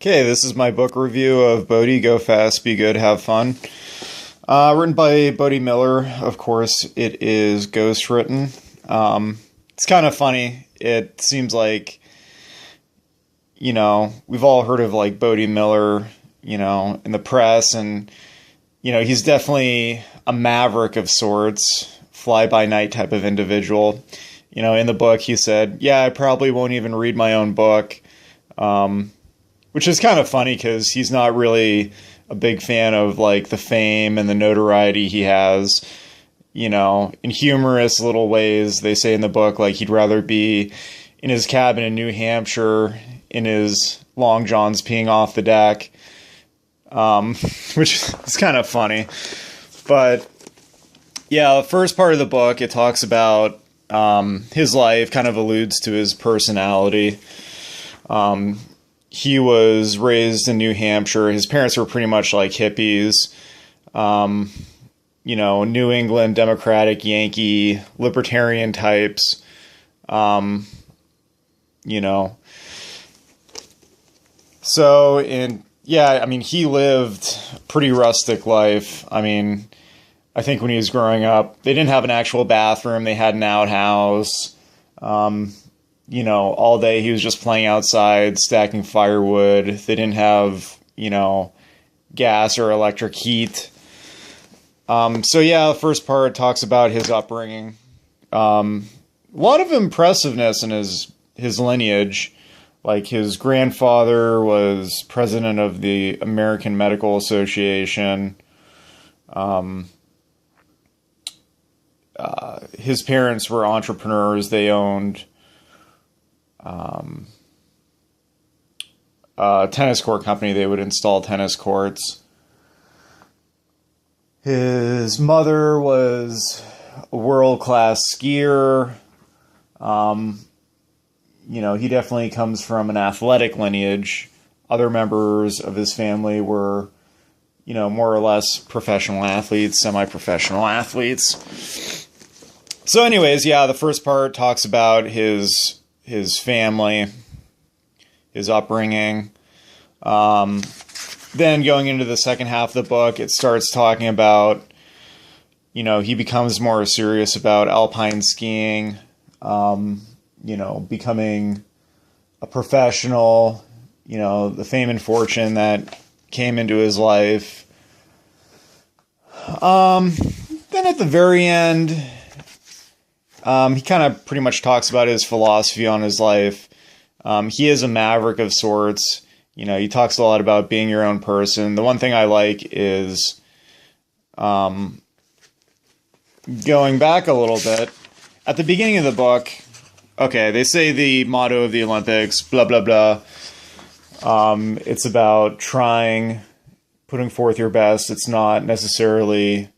Okay, this is my book review of Bode, Go Fast, Be Good, Have Fun. Written by Bode Miller, of course. It is ghostwritten. It's kind of funny. It seems like, we've all heard of like Bode Miller, in the press, and, he's definitely a maverick of sorts, fly-by-night type of individual. In the book, he said, yeah, I probably won't even read my own book. Which is kind of funny because he's not really a big fan of like the fame and the notoriety he has. In humorous little ways, they say in the book, like he'd rather be in his cabin in New Hampshire in his long johns peeing off the deck, which is kind of funny. But yeah, the first part of the book, it talks about his life, kind of alludes to his personality. He was raised in New Hampshire. His parents were pretty much like hippies, New England Democratic Yankee libertarian types, So, he lived a pretty rustic life. I think when he was growing up, they didn't have an actual bathroom. They had an outhouse. All day he was just playing outside, stacking firewood. They didn't have, gas or electric heat. The first part talks about his upbringing. A lot of impressiveness in his lineage. Like his grandfather was president of the American Medical Association. His parents were entrepreneurs. They owned a tennis court company. They would install tennis courts. His mother was a world-class skier. He definitely comes from an athletic lineage. Other members of his family were, more or less professional athletes, semi-professional athletes. So anyways, the first part talks about his family, his upbringing. Then going into the second half of the book, it starts talking about, he becomes more serious about alpine skiing, becoming a professional, the fame and fortune that came into his life. Then at the very end, he kind of pretty much talks about his philosophy on his life. He is a maverick of sorts. He talks a lot about being your own person. The one thing I like is going back a little bit. At the beginning of the book, they say the motto of the Olympics, blah, blah, blah. It's about putting forth your best. It's not necessarily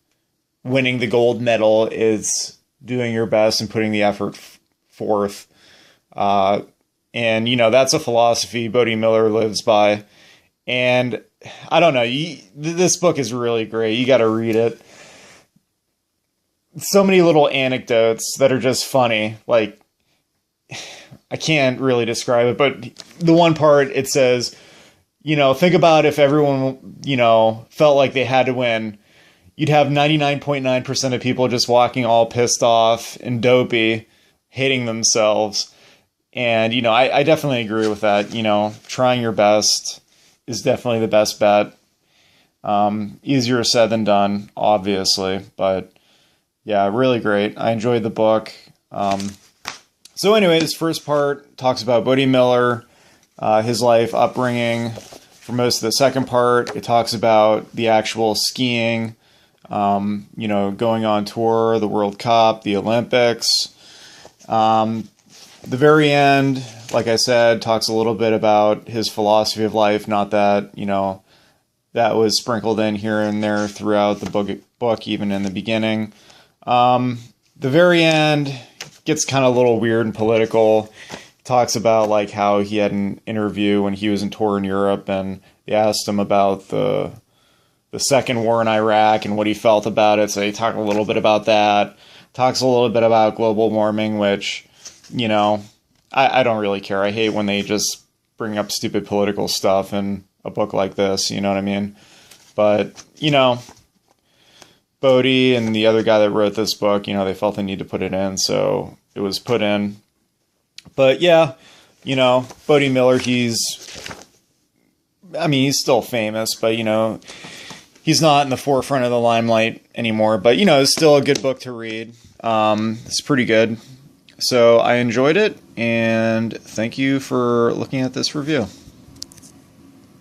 winning the gold medal. It's doing your best and putting the effort forth. That's a philosophy Bode Miller lives by. And I don't know, this book is really great. You got to read it. So many little anecdotes that are just funny. Like, I can't really describe it, but the one part, it says, think about if everyone, felt like they had to win. You'd have 99.9% of people just walking all pissed off and dopey, hating themselves. And, I definitely agree with that. Trying your best is definitely the best bet. Easier said than done, obviously. But, yeah, really great. I enjoyed the book. So anyways, first part talks about Bode Miller, his life, upbringing. For most of the second part, it talks about the actual skiing, going on tour, the World Cup, the Olympics. The very end, like I said, talks a little bit about his philosophy of life. Not that, that was sprinkled in here and there throughout the book, even in the beginning. The very end gets kind of a little weird and political. Talks about like how he had an interview when he was in tour in Europe, and they asked him about the second war in Iraq and what he felt about it. So he talked a little bit about that. Talks a little bit about global warming, which, I don't really care. I hate when they just bring up stupid political stuff in a book like this, you know what I mean? But, you know, Bode and the other guy that wrote this book, you know, they felt the need to put it in, so it was put in. But yeah, you know, Bode Miller, he's still famous, but, you know, he's not in the forefront of the limelight anymore. But, you know, it's still a good book to read. It's pretty good. So I enjoyed it, and thank you for looking at this review.